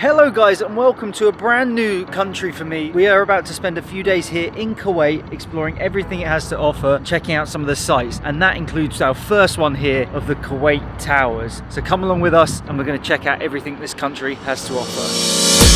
Hello guys and welcome to a brand new country for me. We are about to spend a few days here in Kuwait exploring everything it has to offer, checking out some of the sites, and that includes our first one here of the Kuwait Towers. So come along with us and we're going to check out everything this country has to offer.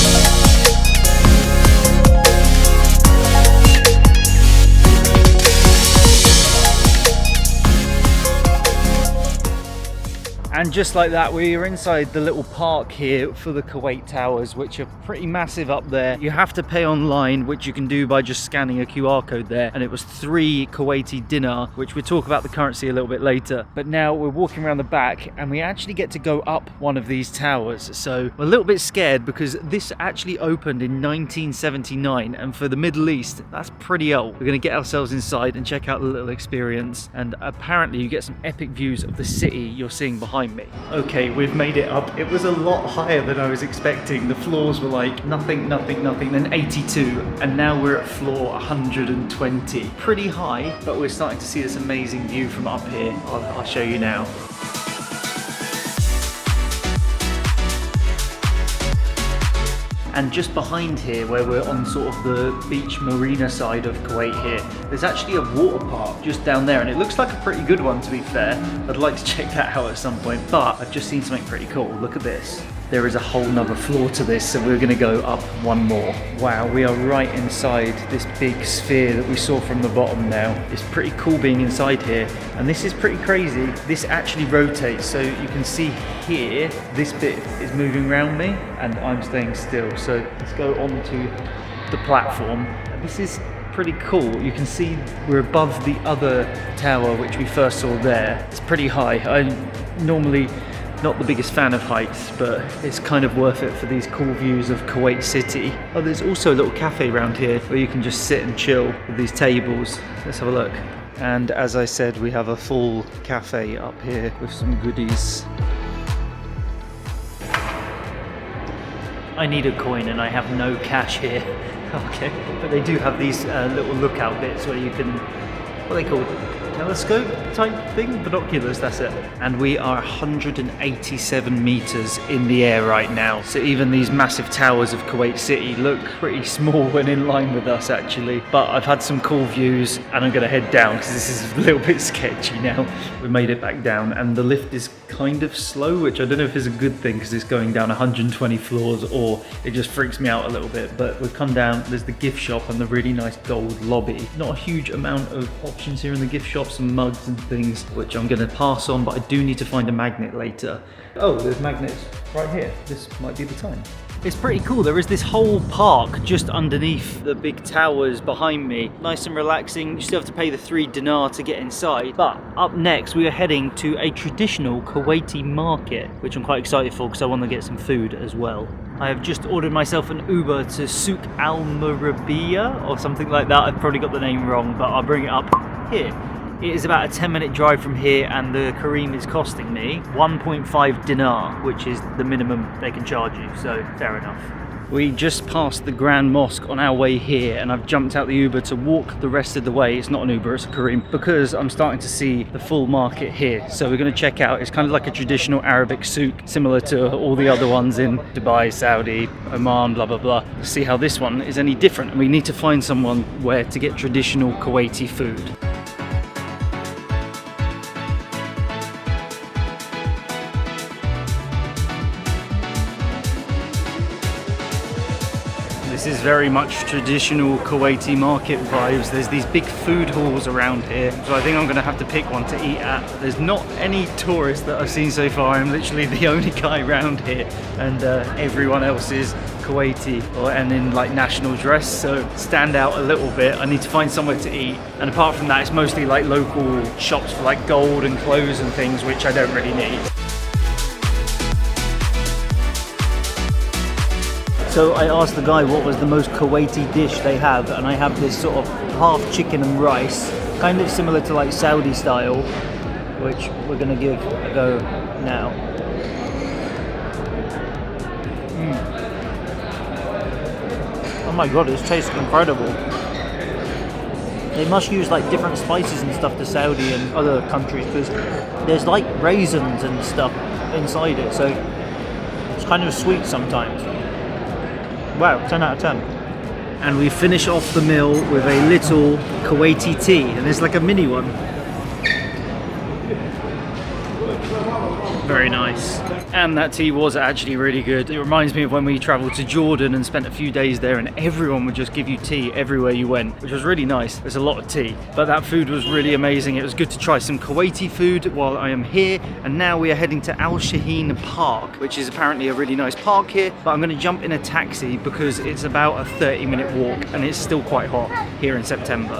And just like that, we are inside the little park here for the Kuwait Towers, which are pretty massive up there. You have to pay online, which you can do by just scanning a QR code there. And it was 3 Kuwaiti dinar, which we'll talk about the currency a little bit later. But now we're walking around the back and we actually get to go up one of these towers. So we're a little bit scared because this actually opened in 1979. And for the Middle East, that's pretty old. We're going to get ourselves inside and check out the little experience. And apparently you get some epic views of the city you're seeing behind me. Okay, we've made it up. It was a lot higher than I was expecting. The floors were like nothing, then 82, and now we're at floor 120. Pretty high, but we're starting to see this amazing view from up here. I'll show you now. And just behind here, where we're on sort of the beach marina side of Kuwait here, there's actually a water park just down there, and it looks like a pretty good one, to be fair. I'd like to check that out at some point, but I've just seen something pretty cool. Look at this. There is a whole nother floor to this, so we're gonna go up one more. Wow, we are right inside this big sphere that we saw from the bottom now. It's pretty cool being inside here, and this is pretty crazy. This actually rotates, so you can see here, this bit is moving around me, and I'm staying still. So let's go onto the platform. This is pretty cool. You can see we're above the other tower, which we first saw there. It's pretty high. I'm normally not the biggest fan of heights, but it's kind of worth it for these cool views of Kuwait City. Oh, there's also a little cafe around here where you can just sit and chill with these tables. Let's have a look. And as I said, we have a full cafe up here with some goodies. I need a coin and I have no cash here. Okay, but they do have these little lookout bits where you can, what are they called? Telescope type thing? Binoculars, that's it. And we are 187 meters in the air right now. So even these massive towers of Kuwait City look pretty small when in line with us actually. But I've had some cool views and I'm gonna head down because this is a little bit sketchy now. We made it back down and the lift is kind of slow, which I don't know if is a good thing because it's going down 120 floors or it just freaks me out a little bit. But we've come down, there's the gift shop and the really nice gold lobby. Not a huge amount of options here in the gift shop. Some mugs and things which I'm going to pass on, but I do need to find a magnet later. Oh, there's magnets right here. This might be the time. It's pretty cool. There is this whole park just underneath the big towers behind me. Nice and relaxing. You still have to pay the 3 dinar to get inside. But up next, we are heading to a traditional Kuwaiti market, which I'm quite excited for because I want to get some food as well. I have just ordered myself an Uber to Souk Al Murabiya or something like that. I've probably got the name wrong, but I'll bring it up here. It is about a 10-minute drive from here and the Kareem is costing me 1.5 dinar, which is the minimum they can charge you, so fair enough. We just passed the Grand Mosque on our way here and I've jumped out the Uber to walk the rest of the way. It's not an Uber, it's a Kareem, because I'm starting to see the full market here. So we're going to check out, it's kind of like a traditional Arabic souk, similar to all the other ones in Dubai, Saudi, Oman, blah, blah, blah. Let's see how this one is any different. And we need to find someone where to get traditional Kuwaiti food. This is very much traditional Kuwaiti market vibes. There's these big food halls around here, so I think I'm gonna have to pick one to eat at. There's not any tourists that I've seen so far. I'm literally the only guy around here, and everyone else is Kuwaiti and in like national dress, so stand out a little bit. I need to find somewhere to eat, and apart from that, it's mostly like local shops for like gold and clothes and things, which I don't really need. So I asked the guy what was the most Kuwaiti dish they have, and I have this sort of half chicken and rice, kind of similar to like Saudi style, which we're gonna give a go now. Oh my god, this tastes incredible. They must use like different spices and stuff to Saudi and other countries because there's like raisins and stuff inside it, so it's kind of sweet sometimes. Wow, 10 out of 10. And we finish off the meal with a little Kuwaiti tea, and it's like a mini one. Very nice. And that tea was actually really good. It reminds me of when we travelled to Jordan and spent a few days there, and everyone would just give you tea everywhere you went, which was really nice. There's a lot of tea, but that food was really amazing. It was good to try some Kuwaiti food while I am here. And now we are heading to Shaheed Park, which is apparently a really nice park here, but I'm going to jump in a taxi because it's about a 30-minute walk and it's still quite hot here in September.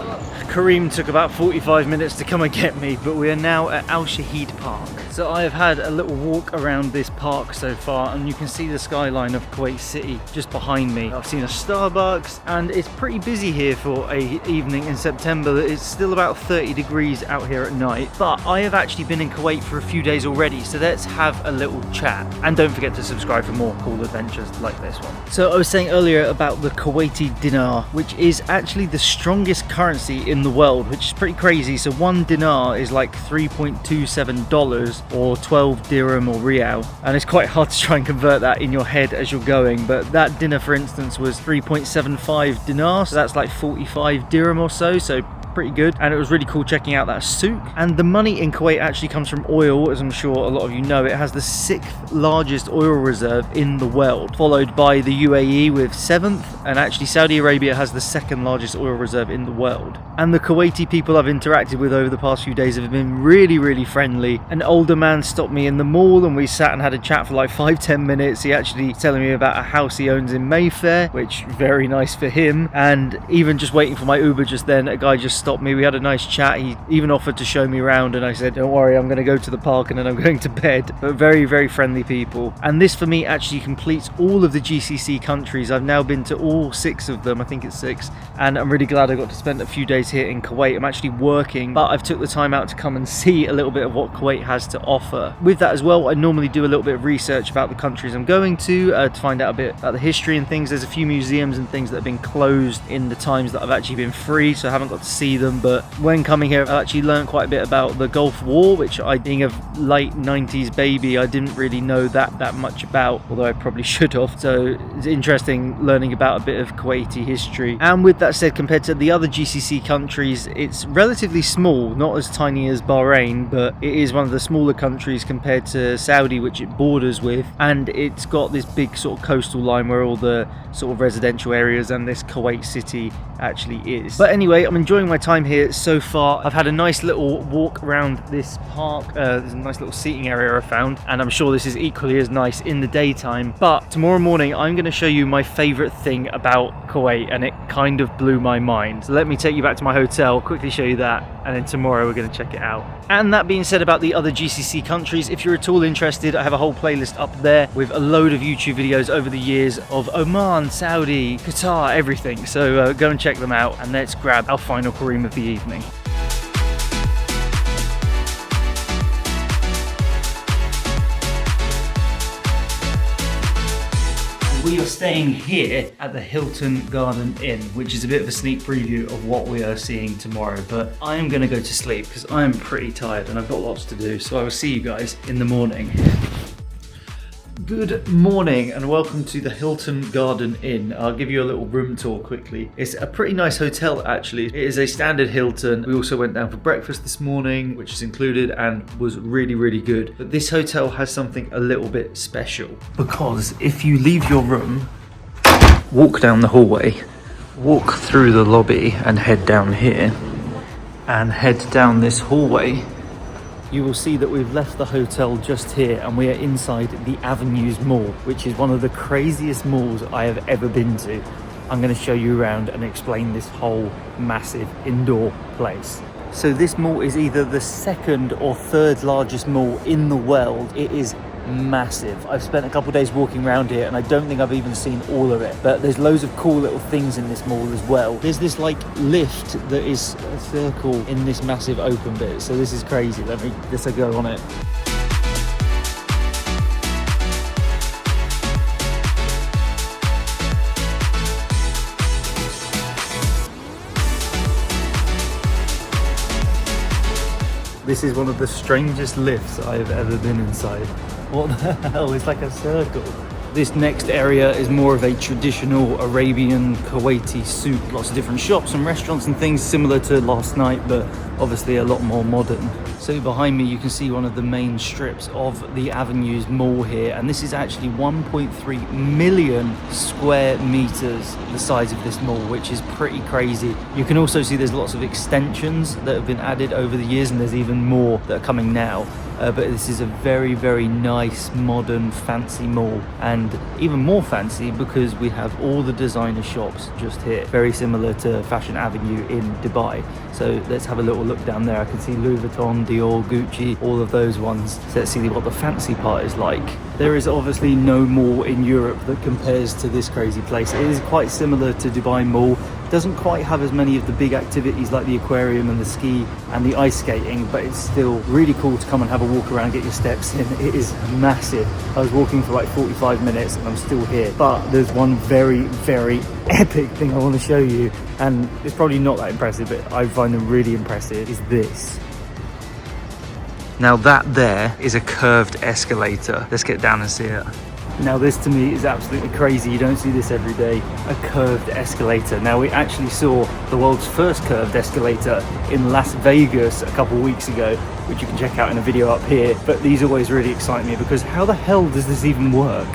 Kareem took about 45 minutes to come and get me, but we are now at Shaheed Park. So I have had a little walk around this park so far, and you can see the skyline of Kuwait City just behind me. I've seen a Starbucks, and it's pretty busy here for a evening in September. It's still about 30 degrees out here at night, but I have actually been in Kuwait for a few days already, so let's have a little chat. And don't forget to subscribe for more cool adventures like this one. So I was saying earlier about the Kuwaiti dinar, which is actually the strongest currency in the world, which is pretty crazy. So 1 dinar is like $3.27 or 12 dirham or rial, and it's quite hard to try and convert that in your head as you're going, but that dinner, for instance, was 3.75 dinars, so that's like 45 dirham or so pretty good. And it was really cool checking out that souk. And the money in Kuwait actually comes from oil, as I'm sure a lot of you know. It has the 6th largest oil reserve in the world, followed by the UAE with 7th, and actually Saudi Arabia has the 2nd largest oil reserve in the world. And the Kuwaiti people I've interacted with over the past few days have been really friendly. An older man stopped me in the mall and we sat and had a chat for like 5-10 minutes. He actually telling me about a house he owns in Mayfair, which very nice for him. And even just waiting for my Uber just then, a guy just stopped me. We had a nice chat. He even offered to show me around, and I said, don't worry, I'm going to go to the park and then I'm going to bed. But very friendly people. And this for me actually completes all of the GCC countries. I've now been to all 6 of them. I think it's 6, and I'm really glad I got to spend a few days here in Kuwait. I'm actually working, but I've took the time out to come and see a little bit of what Kuwait has to offer. With that as well, I normally do a little bit of research about the countries I'm going to find out a bit about the history and things. There's a few museums and things that have been closed in the times that I've actually been free, so I haven't got to see them. But when coming here, I actually learned quite a bit about the Gulf War, which I, being a late 90s baby, I didn't really know that much about, although I probably should have. So it's interesting learning about a bit of Kuwaiti history. And with that said, compared to the other GCC countries, it's relatively small, not as tiny as Bahrain, but it is one of the smaller countries compared to Saudi, which it borders with. And it's got this big sort of coastal line where all the sort of residential areas and this Kuwait city actually is. But anyway, I'm enjoying my time here so far. I've had a nice little walk around this park. There's a nice little seating area I found, and I'm sure this is equally as nice in the daytime. But tomorrow morning I'm going to show you my favorite thing about Kuwait, and it kind of blew my mind. So let me take you back to my hotel, quickly show you that, and then tomorrow we're going to check it out. And that being said about the other GCC countries, if you're at all interested, I have a whole playlist up there with a load of YouTube videos over the years of Oman, Saudi, Qatar, everything. So go and check them out, and let's grab our final Kareem of the evening. We are staying here at the Hilton Garden Inn, which is a bit of a sneak preview of what we are seeing tomorrow. But I am going to go to sleep because I am pretty tired and I've got lots to do. So I will see you guys in the morning. Good morning and welcome to the Hilton Garden Inn. I'll give you a little room tour quickly. It's a pretty nice hotel actually. It is a standard Hilton. We also went down for breakfast this morning, which is included and was really good. But this hotel has something a little bit special, because if you leave your room, walk down the hallway, walk through the lobby and head down here and head down this hallway, you will see that we've left the hotel just here and we are inside the Avenues Mall, which is one of the craziest malls I have ever been to. I'm going to show you around and explain this whole massive indoor place. So this mall is either the 2nd or 3rd largest mall in the world. It is massive. I've spent a couple of days walking around here and I don't think I've even seen all of it, but there's loads of cool little things in this mall as well. There's this like lift that is a circle in this massive open bit, so this is crazy. Let me just go on it. This is one of the strangest lifts I've ever been inside. What the hell? It's like a circle. This next area is more of a traditional Arabian Kuwaiti souk. Lots of different shops and restaurants and things similar to last night, but obviously a lot more modern. So behind me you can see one of the main strips of the Avenues Mall here, and this is actually 1.3 million square meters, the size of this mall, which is pretty crazy. You can also see there's lots of extensions that have been added over the years, and there's even more that are coming now. But this is a very, very nice, modern, fancy mall, and even more fancy because we have all the designer shops just here, very similar to Fashion Avenue in Dubai. So let's have a little look down there. I can see Louis Vuitton, Dior, Gucci, all of those ones. So let's see what the fancy part is like. There is obviously no mall in Europe that compares to this crazy place. It is quite similar to Dubai Mall. Doesn't quite have as many of the big activities like the aquarium and the ski and the ice skating, but it's still really cool to come and have a walk around, get your steps in. It is massive. I was walking for like 45 minutes and I'm still here. But there's one very, very epic thing I want to show you, and it's probably not that impressive, but I find them really impressive, is this. Now that there is a curved escalator. Let's get down and see it. Now this to me is absolutely crazy. You don't see this every day, a curved escalator. Now we actually saw the world's first curved escalator in Las Vegas a couple weeks ago, which you can check out in a video up here. But these always really excite me because how the hell does this even work?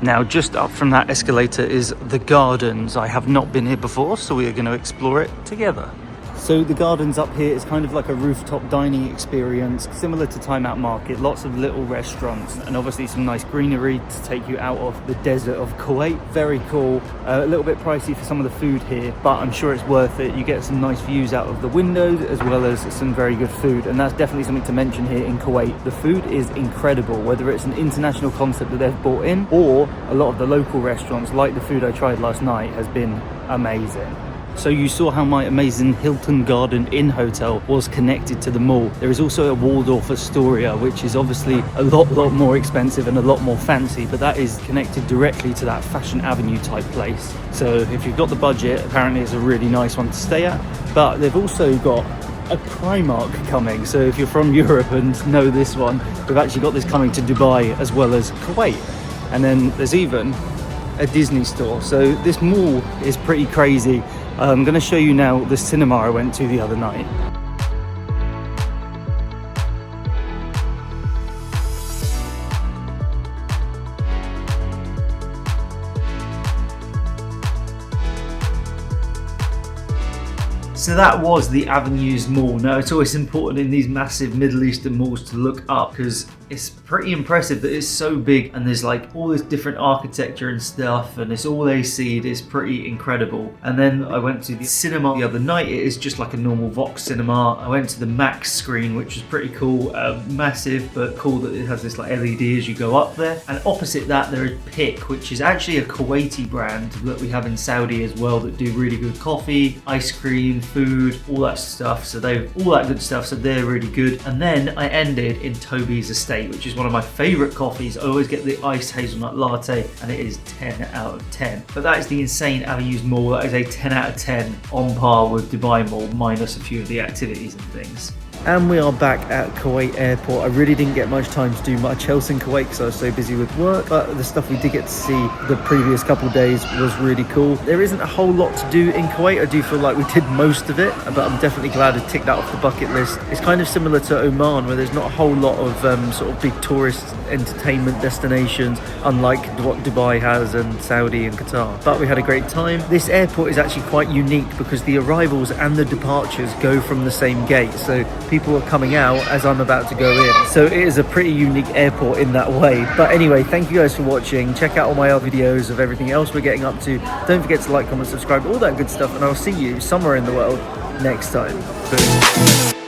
Now just up from that escalator is the gardens. I have not been here before, so we are going to explore it together. So the gardens up here is kind of like a rooftop dining experience, similar to Time Out Market. Lots of little restaurants and obviously some nice greenery to take you out of the desert of Kuwait. Very cool. A little bit pricey for some of the food here, but I'm sure it's worth it. You get some nice views out of the windows as well as some very good food, and that's definitely something to mention here in Kuwait. The food is incredible, whether it's an international concept that they've brought in or a lot of the local restaurants, like the food I tried last night, has been amazing. So you saw how my amazing Hilton Garden Inn hotel was connected to the mall. There is also a Waldorf Astoria, which is obviously a lot more expensive and a lot more fancy, but that is connected directly to that Fashion Avenue type place. So if you've got the budget, apparently it's a really nice one to stay at. But they've also got a Primark coming. So if you're from Europe and know this one, we've actually got this coming to Dubai as well as Kuwait. And then there's even a Disney store. So this mall is pretty crazy. I'm going to show you now the cinema I went to the other night. So that was the Avenues Mall. Now it's always important in these massive Middle Eastern malls to look up because it's pretty impressive that it's so big and there's like all this different architecture and stuff and it's all AC. It is pretty incredible. And then I went to the cinema the other night. It is just like a normal Vox cinema. I went to the Max screen, which was pretty cool. Massive, but cool that it has this like LED as you go up there. And opposite that there is Pick, which is actually a Kuwaiti brand that we have in Saudi as well that do really good coffee, ice cream, food, all that stuff. So all that good stuff. So they're really good. And then I ended in Toby's Estate, which is one of my favorite coffees. I always get the iced hazelnut latte and it is 10 out of 10. But that is the Insane Avenues Mall. That is a 10 out of 10 on par with Dubai Mall, minus a few of the activities and things. And we are back at Kuwait Airport. I really didn't get much time to do much else in Kuwait because I was so busy with work, but the stuff we did get to see the previous couple of days was really cool. There isn't a whole lot to do in Kuwait. I do feel like we did most of it, but I'm definitely glad to tick that off the bucket list. It's kind of similar to Oman, where there's not a whole lot of sort of big tourist entertainment destinations, unlike what Dubai has and Saudi and Qatar. But we had a great time. This airport is actually quite unique because the arrivals and the departures go from the same gate. So people are coming out as I'm about to go in. So it is a pretty unique airport in that way. But anyway, thank you guys for watching. Check out all my other videos of everything else we're getting up to. Don't forget to like, comment, subscribe, all that good stuff. And I'll see you somewhere in the world next time. Boom.